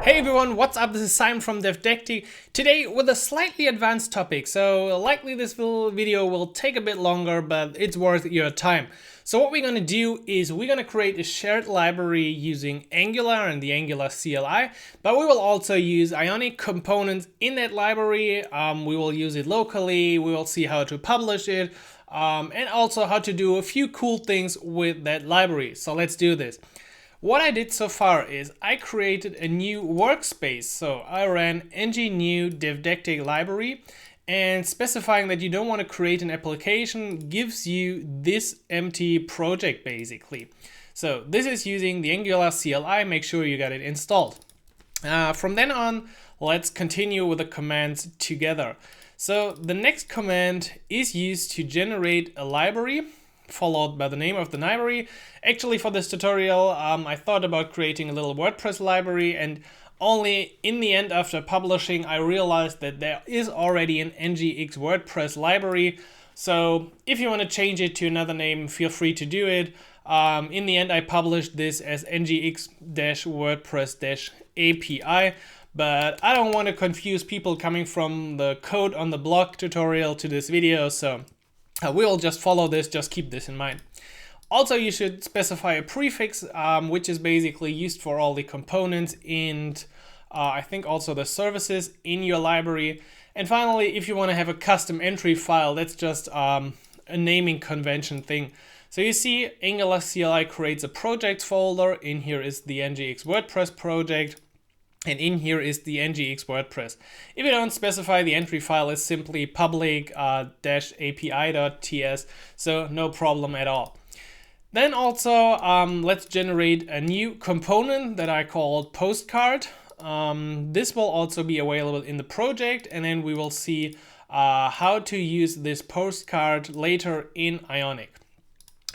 Hey everyone, what's up? This is Simon from DevDecty. Today with a slightly advanced topic, so likely this video will take a bit longer, but it's worth your time. So what we're going to do is we're going to create a shared library using Angular and the Angular CLI, but we will also use Ionic components in that library. We will use it locally, we will see how to publish it, and also how to do a few cool things with that library. So let's do this. What I did so far is I created a new workspace. So I ran ng new devdectic library, and specifying that you don't want to create an application gives you this empty project basically. So this is using the Angular CLI. Make sure you got it installed. From then on, let's continue with the commands together. So the next command is used to generate a library, followed by the name of the library. Actually, for this tutorial, I thought about creating a little WordPress library, and only in the end, after publishing, I realized that there is already an ngx WordPress library. So if you want to change it to another name, feel free to do it. In the end, I published this as ngx-wordpress-api, but I don't want to confuse people coming from the code on the blog tutorial to this video, so we'll just follow this, just keep this in mind. Also, you should specify a prefix, which is basically used for all the components and I think also the services in your library. And finally, if you want to have a custom entry file, that's just a naming convention thing. So you see, Angular CLI creates a projects folder. In here is the ngx WordPress project, and in here is the ngx WordPress. If you don't specify, the entry file is simply public-api.ts, so no problem at all. Then also, let's generate a new component that I called postcard. This will also be available in the project, and then we will see how to use this postcard later in Ionic.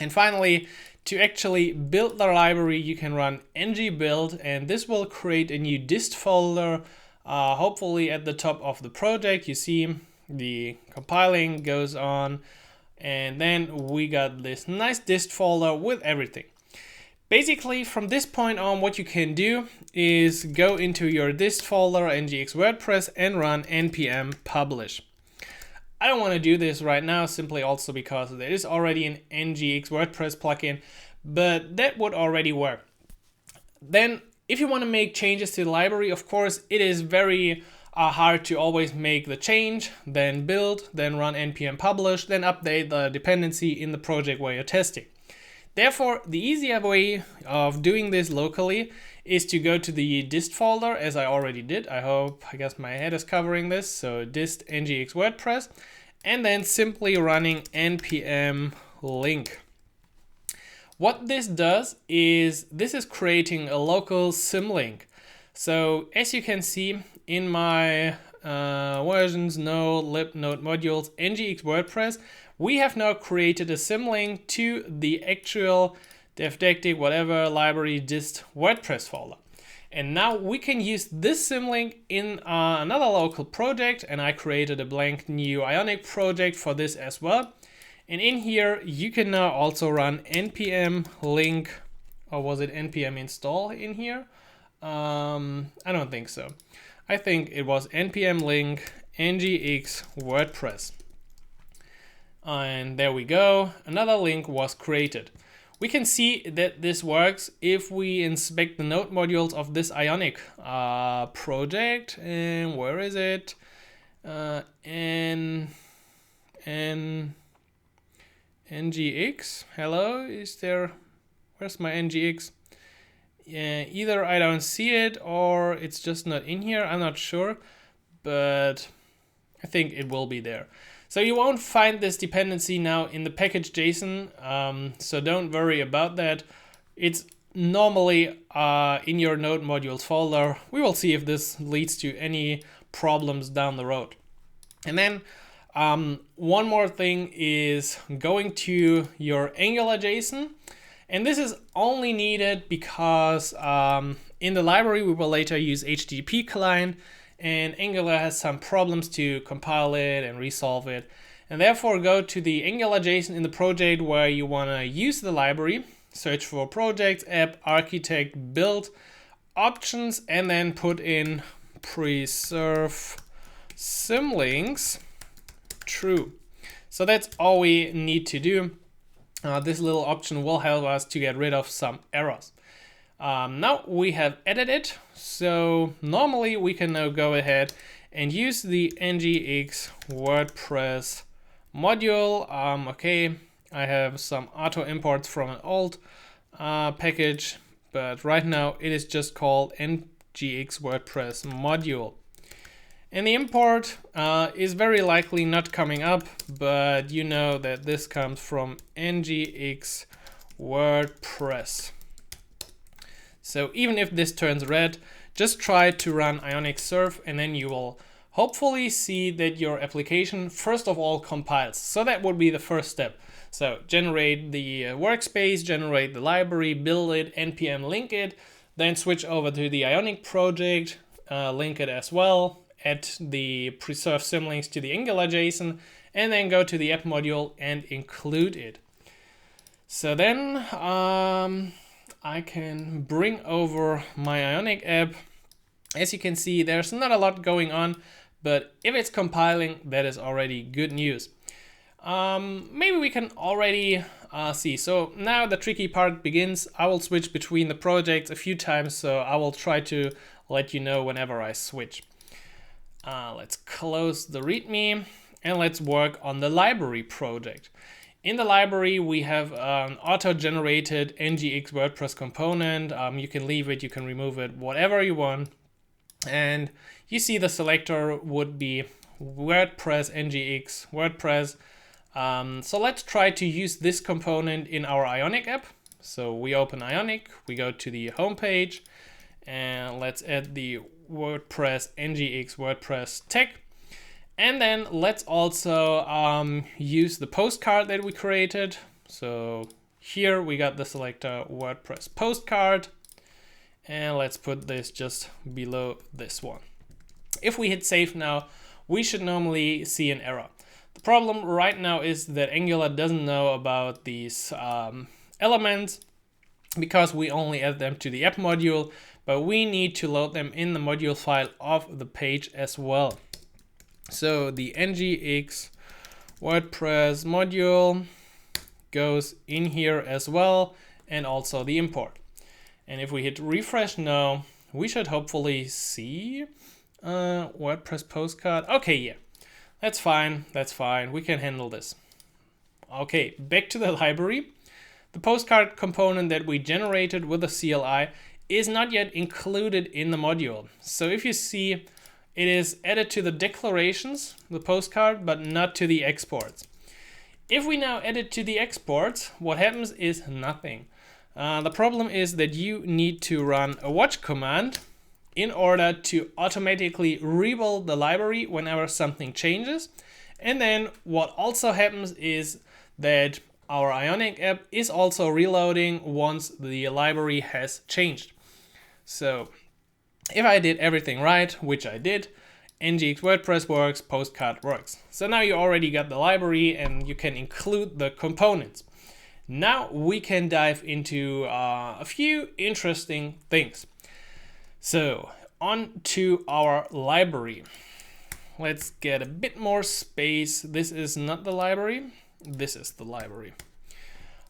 And finally, to actually build the library, you can run ng build, and this will create a new dist folder, hopefully at the top of the project. You see the compiling goes on, and then we got this nice dist folder with everything. Basically, from this point on, what you can do is go into your dist folder, ngx WordPress, and run npm publish. I don't want to do this right now, simply also because there is already an ngx WordPress plugin, but that would already work. Then, if you want to make changes to the library, of course, it is very hard to always make the change, then build, then run npm publish, then update the dependency in the project where you're testing. Therefore, the easier way of doing this locally is to go to the dist folder, as I already did. I guess my head is covering this. So dist ngx WordPress, and then simply running npm link. What this does is this is creating a local symlink. So as you can see in my versions, node, lib, node modules, ngx WordPress, we have now created a symlink to the actual devdectic whatever library dist WordPress folder. And now we can use this symlink in another local project, and I created a blank new Ionic project for this as well. And in here you can now also run npm link, or was it npm install in here? I don't think so. I think it was npm link ngx WordPress. And there we go, another link was created. We can see that this works if we inspect the node modules of this Ionic project. And where is it? ngx. Hello, is there? Where's my ngx? Either I don't see it or it's just not in here. I'm not sure, but I think it will be there. So you won't find this dependency now in the package.json, so don't worry about that. It's normally in your node modules folder. We will see if this leads to any problems down the road. And then one more thing is going to your Angular.json. And this is only needed because in the library we will later use HTTP client, and Angular has some problems to compile it and resolve it. And therefore go to the Angular.json in the project where you want to use the library, search for projects, app, architect, build, options and then put in preserve symlinks true. So that's all we need to do. This little option will help us to get rid of some errors. Now we have edited, so normally we can now go ahead and use the ngx WordPress module. Okay, I have some auto imports from an old package, but right now it is just called ngx WordPress module. And the import is very likely not coming up, but you know that this comes from ngx WordPress. So even if this turns red, just try to run Ionic Surf and then you will hopefully see that your application first of all compiles. So that would be the first step. So generate the workspace, generate the library, build it, npm link it, then switch over to the Ionic project, link it as well, add the preserve symlinks to the Angular JSON, and then go to the app module and include it. So then I can bring over my Ionic app. As you can see, there's not a lot going on, but if it's compiling, that is already good news. Maybe we can already see. So now the tricky part begins. I will switch between the projects a few times, so I will try to let you know whenever I switch. Let's close the README and let's work on the library project. In the library, we have an auto-generated ngx WordPress component. You can leave it, you can remove it, whatever you want. And you see the selector would be WordPress ngx WordPress. So let's try to use this component in our Ionic app. So we open Ionic, we go to the home page, and let's add the WordPress ngx WordPress tag. And then let's also use the postcard that we created. So here we got the selector WordPress postcard. And let's put this just below this one. If we hit save now, we should normally see an error. The problem right now is that Angular doesn't know about these elements because we only add them to the app module, but we need to load them in the module file of the page as well. So the ngx WordPress module goes in here as well, and also the import. And if we hit refresh now, we should hopefully see WordPress postcard. Okay, yeah, that's fine. That's fine. We can handle this. Okay, back to the library. The postcard component that we generated with the CLI is not yet included in the module. So if you see, it is added to the declarations, the postcard, but not to the exports. If we now add it to the exports, what happens is nothing. The problem is that you need to run a watch command in order to automatically rebuild the library whenever something changes. And then what also happens is that our Ionic app is also reloading once the library has changed. So if I did everything right, which I did, ngx WordPress works, postcard works. So now you already got the library and you can include the components. Now we can dive into a few interesting things. So on to our library. Let's get a bit more space. This is not the library. This is the library.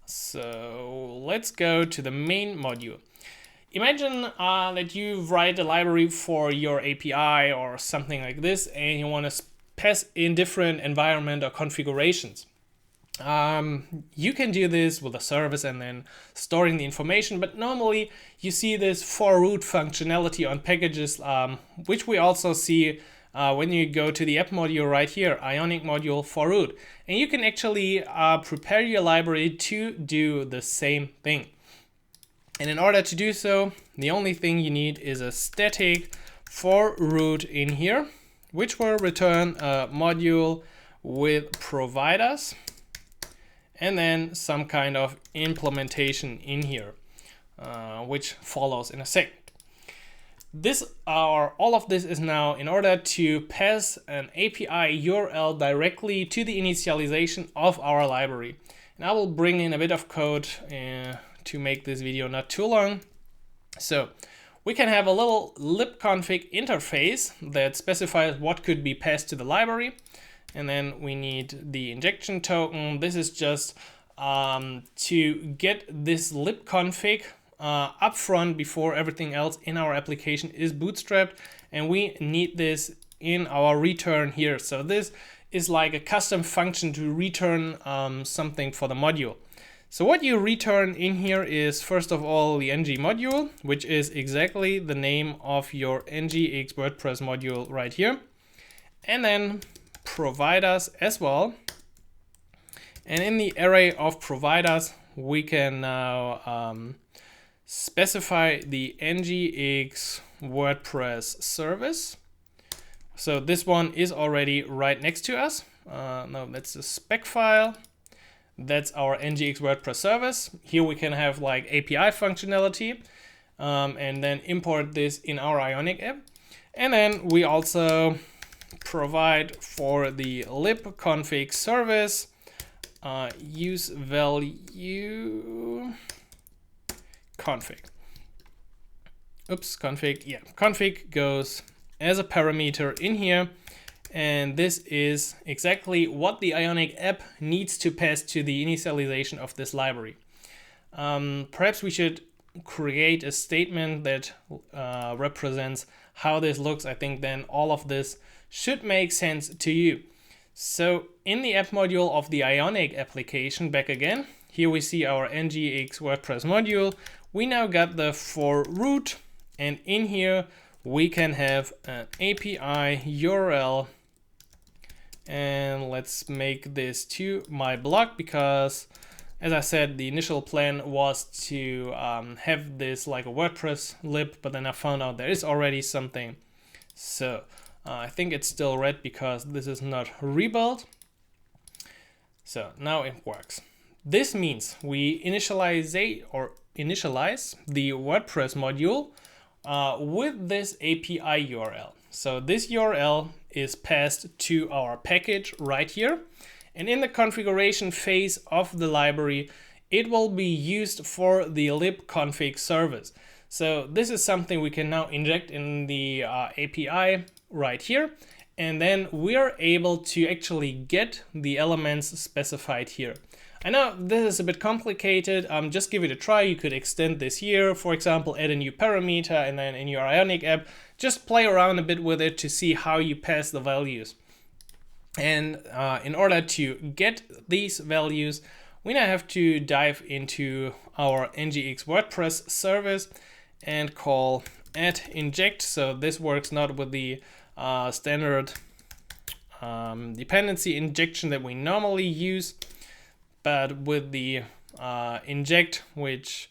So let's go to the main module. Imagine that you write a library for your API or something like this, and you want to pass in different environment or configurations. You can do this with a service and then storing the information, but normally you see this for root functionality on packages, which we also see when you go to the app module right here, Ionic module for root. And you can actually prepare your library to do the same thing. And in order to do so, the only thing you need is a static for root in here, which will return a module with providers, and then some kind of implementation in here, which follows in a second. All of this is now in order to pass an API URL directly to the initialization of our library. And I will bring in a bit of code to make this video not too long. So we can have a little libconfig interface that specifies what could be passed to the library. And then we need the injection token. This is just to get this libconfig upfront before everything else in our application is bootstrapped. And we need this in our return here. So this is like a custom function to return something for the module. So what you return in here is, first of all, the ng module, which is exactly the name of your ngx WordPress module right here. And then providers as well. And in the array of providers, we can now specify the ngx WordPress service. So this one is already right next to us. No, that's the spec file. That's our ngx WordPress service. Here we can have like API functionality and then import this in our Ionic app. And then we also provide for the libconfig service use value config. Oops, config. Yeah, config goes as a parameter in here. And this is exactly what the Ionic app needs to pass to the initialization of this library. Perhaps we should create a statement that represents how this looks. I think then all of this should make sense to you. So in the app module of the Ionic application, back again, here we see our ngx WordPress module. We now got the for root, and in here we can have an API URL. And let's make this to my blog, because as I said, the initial plan was to have this like a WordPress lib, but then I found out there is already something. So I think it's still red because this is not rebuilt. So now it works. This means we initialize the WordPress module with this API URL. So this URL is passed to our package right here. And in the configuration phase of the library, it will be used for the libconfig service. So this is something we can now inject in the API right here. And then we are able to actually get the elements specified here. I know this is a bit complicated. Just give it a try. You could extend this here, for example, add a new parameter, and then in your Ionic app, just play around a bit with it to see how you pass the values. And in order to get these values, we now have to dive into our ngx WordPress service and call add inject. So this works not with the standard dependency injection that we normally use, but with the inject, which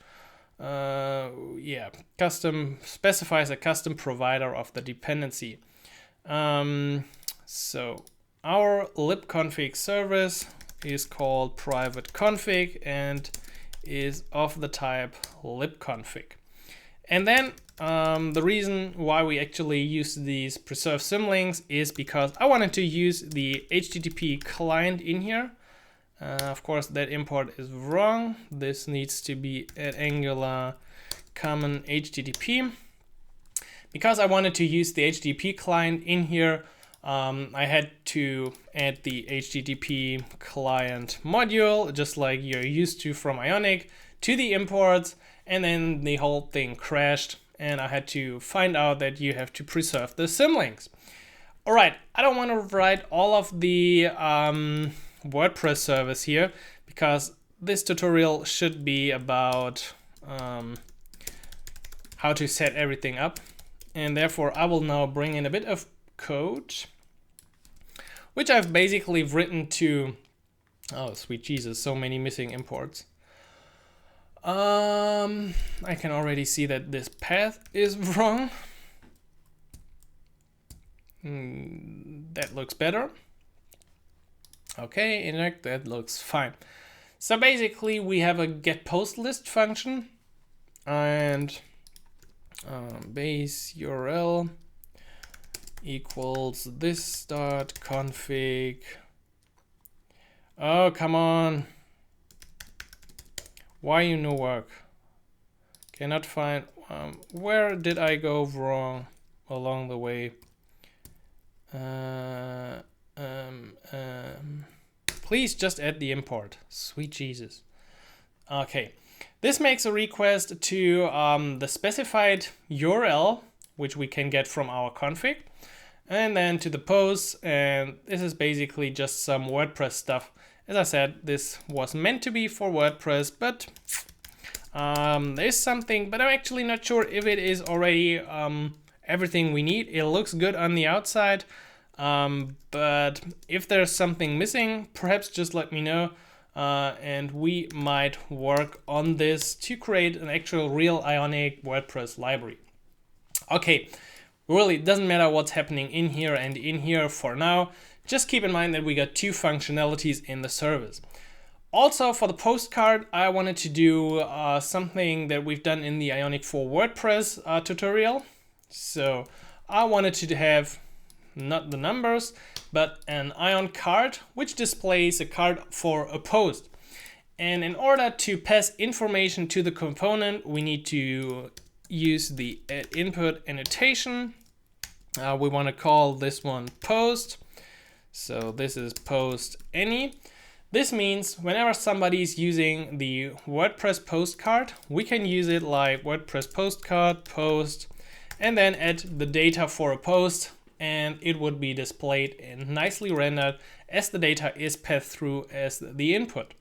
custom specifies a custom provider of the dependency. So our libconfig service is called private config and is of the type libconfig. And then the reason why we actually use these preserve symlinks is because I wanted to use the HTTP client in here. Of course, that import is wrong. This needs to be at Angular common HTTP. Because I wanted to use the HTTP client in here, I had to add the HTTP client module, just like you're used to from Ionic, to the imports, and then the whole thing crashed, and I had to find out that you have to preserve the symlinks. All right, I don't want to write all of the WordPress service here, because this tutorial should be about how to set everything up, and therefore I will now bring in a bit of code, which I've basically written to, oh sweet Jesus, so many missing imports. I can already see that this path is wrong. That looks better. Okay, inject, that looks fine. So basically we have a get post list function and base URL equals this dot config. Oh, come on. Why you no work? Cannot find, where did I go wrong along the way? Please just add the import. Sweet Jesus. Okay, this makes a request to the specified URL, which we can get from our config, and then to the post, and this is basically just some WordPress stuff. As I said, this was meant to be for WordPress, but there's something, but I'm actually not sure if it is already everything we need. It looks good on the outside, but if there's something missing, perhaps just let me know, and we might work on this to create an actual real Ionic WordPress library. Okay, really, it doesn't matter what's happening in here and in here for now. Just keep in mind that we got two functionalities in the service. Also, for the postcard, I wanted to do something that we've done in the Ionic for WordPress tutorial. So I wanted to have not the numbers, but an Ion card, which displays a card for a post. And in order to pass information to the component, we need to use the add input annotation. We want to call this one post. So this is post any. This means whenever somebody is using the WordPress postcard, we can use it like WordPress postcard, post, and then add the data for a post, and it would be displayed and nicely rendered as the data is passed through as the input.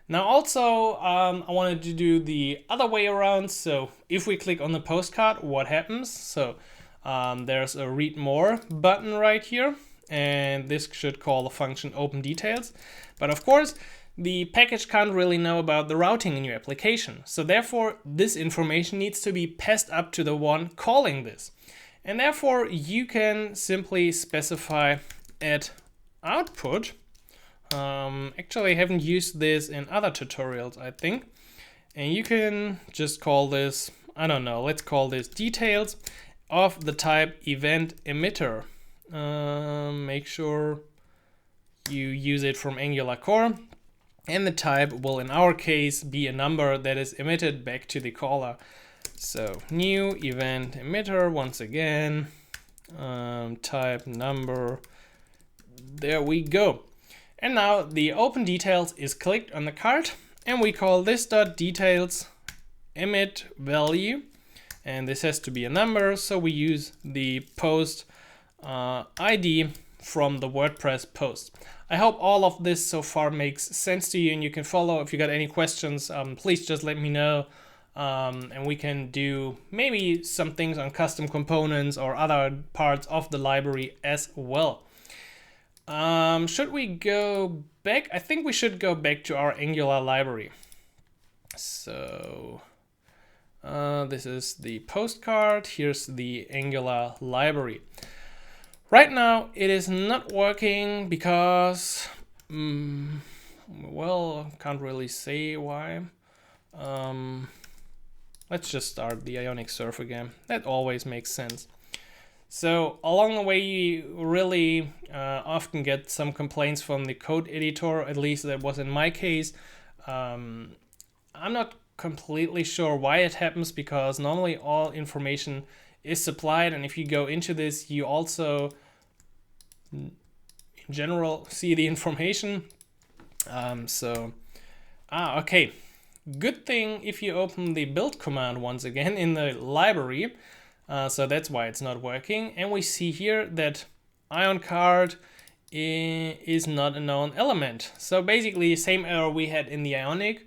Now also, I wanted to do the other way around. So if we click on the postcard, what happens? So there's a read more button right here, and this should call the function open details. But of course, the package can't really know about the routing in your application. So therefore, this information needs to be passed up to the one calling this. And therefore, you can simply specify add output. Actually, I haven't used this in other tutorials, I think. And you can just call this, I don't know, let's call this details of the type event emitter. Make sure you use it from Angular core, and the type will in our case be a number that is emitted back to the caller. So new event emitter, once again, type number, there we go. And now the open details is clicked on the card, and we call this .details emit value, and this has to be a number, so we use the post ID from the WordPress post. I hope all of this so far makes sense to you, and you can follow. If you got any questions, please just let me know, and we can do maybe some things on custom components or other parts of the library as well. Should we go back? I think we should go back to our Angular library. So this is the postcard. Here's the Angular library. Right now it is not working because, well, can't really say why. Let's just start the Ionic surf again. That always makes sense. So along the way, you really often get some complaints from the code editor, at least that was in my case. I'm not completely sure why it happens, because normally all information is supplied, and if you go into this, you also in general see the information. Okay. Good thing if you open the build command once again in the library. So that's why it's not working. And we see here that Ion card is not a known element. So basically the same error we had in the Ionic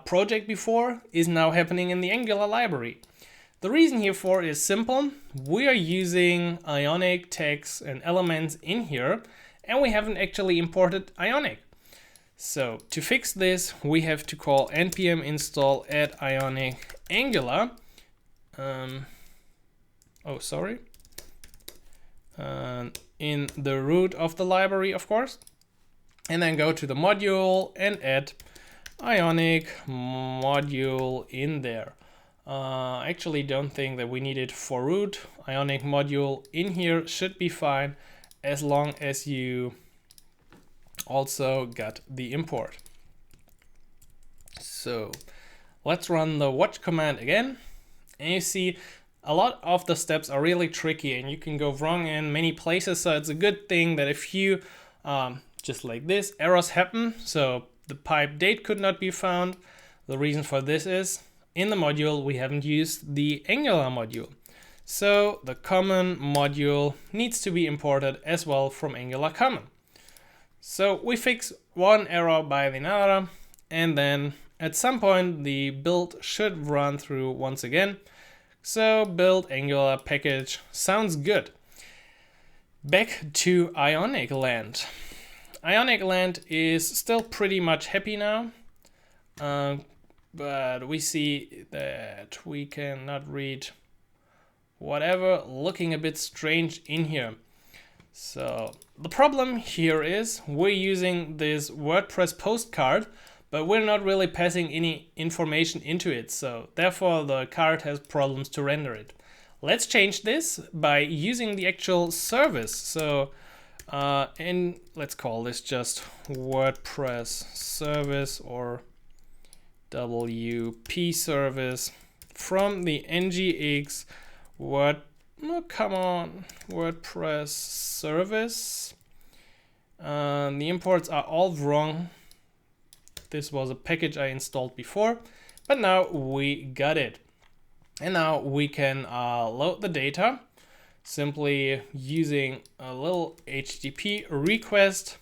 project before is now happening in the Angular library. The reason herefore is simple. We are using Ionic tags and elements in here, and we haven't actually imported Ionic. So to fix this, we have to call npm install add Ionic Angular. In the root of the library, of course, and then go to the module and add Ionic module in there. I actually don't think that we need it for root. Ionic module in here should be fine as long as you also got the import. So Let's run the watch command again. And you see a lot of the steps are really tricky and you can go wrong in many places. So it's a good thing that if you, just like this, errors happen. So the pipe date could not be found. The reason for this is in the module, we haven't used the Angular module. So the common module needs to be imported as well from Angular common. So we fix one error by the another, and then at some point the build should run through once again. So build Angular package sounds good. Back to Ionic land. Ionic land is still pretty much happy now, but we see that we cannot read whatever, looking a bit strange in here. So the problem here is we're using this WordPress postcard, but we're not really passing any information into it. So therefore the card has problems to render it. Let's change this by using the actual service. So let's call this just WordPress service or WP service from the ngx WordPress service. The imports are all wrong. This was a package I installed before, but now we got it. And now we can load the data simply using a little HTTP request,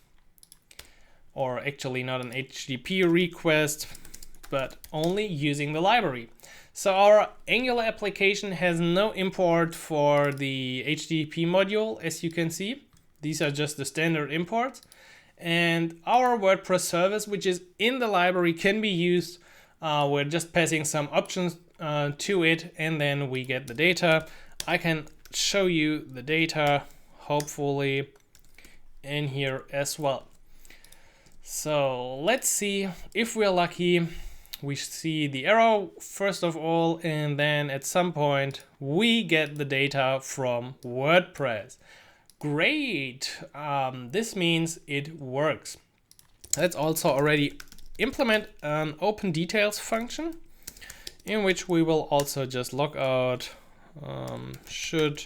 or actually not an HTTP request, but only using the library. So our Angular application has no import for the HTTP module, as you can see. These are just the standard imports. And our WordPress service, which is in the library, can be used. We're just passing some options to it, and then we get the data. I can show you the data, hopefully, in here as well. So let's see if we're lucky. We see the error first of all, and then at some point we get the data from WordPress. Great, this means it works. Let's also already implement an open details function in which we will also just log out should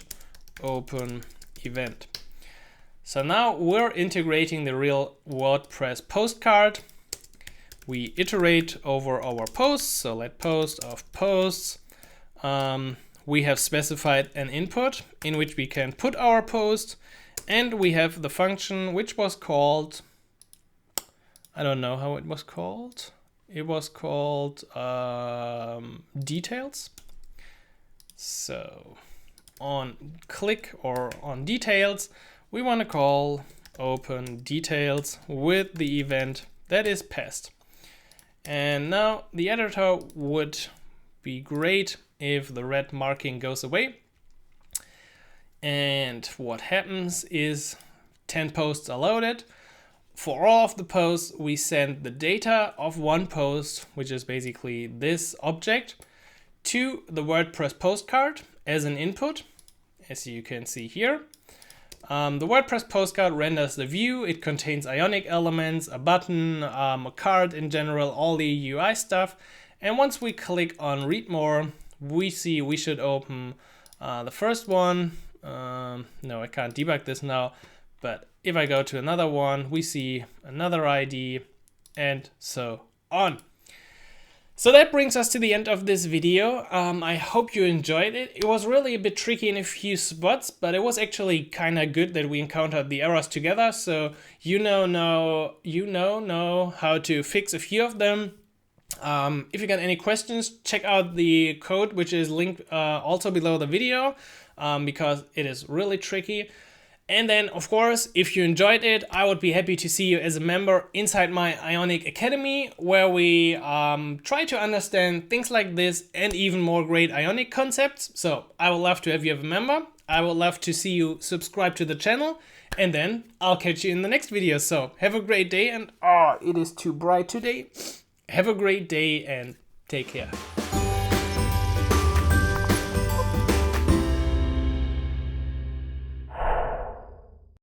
open event. So now we're integrating the real WordPress postcard. We iterate over our posts, so let post of posts. We have specified an input in which we can put our post, and we have the function which was called, I don't know how it was called. It was called details. So on click or on details, we want to call open details with the event that is passed. And now the editor would be great if the red marking goes away. And what happens is 10 posts are loaded. For all of the posts, we send the data of one post, which is basically this object, to the WordPress postcard as an input, as you can see here. The WordPress postcard renders the view. It contains Ionic elements, a button, a card in general, all the UI stuff. And once we click on read more, we see we should open the first one. No, I can't debug this now, but if I go to another one, we see another ID and so on. So that brings us to the end of this video. I hope you enjoyed it. It was really a bit tricky in a few spots, but it was actually kind of good that we encountered the errors together. So you know how to fix a few of them. If you got any questions, check out the code, which is linked also below the video, because it is really tricky. And then, of course, if you enjoyed it, I would be happy to see you as a member inside my Ionic Academy, where we try to understand things like this and even more great Ionic concepts. So I would love to have you as a member. I would love to see you subscribe to the channel, and then I'll catch you in the next video. So have a great day, and it is too bright today. Have a great day and take care.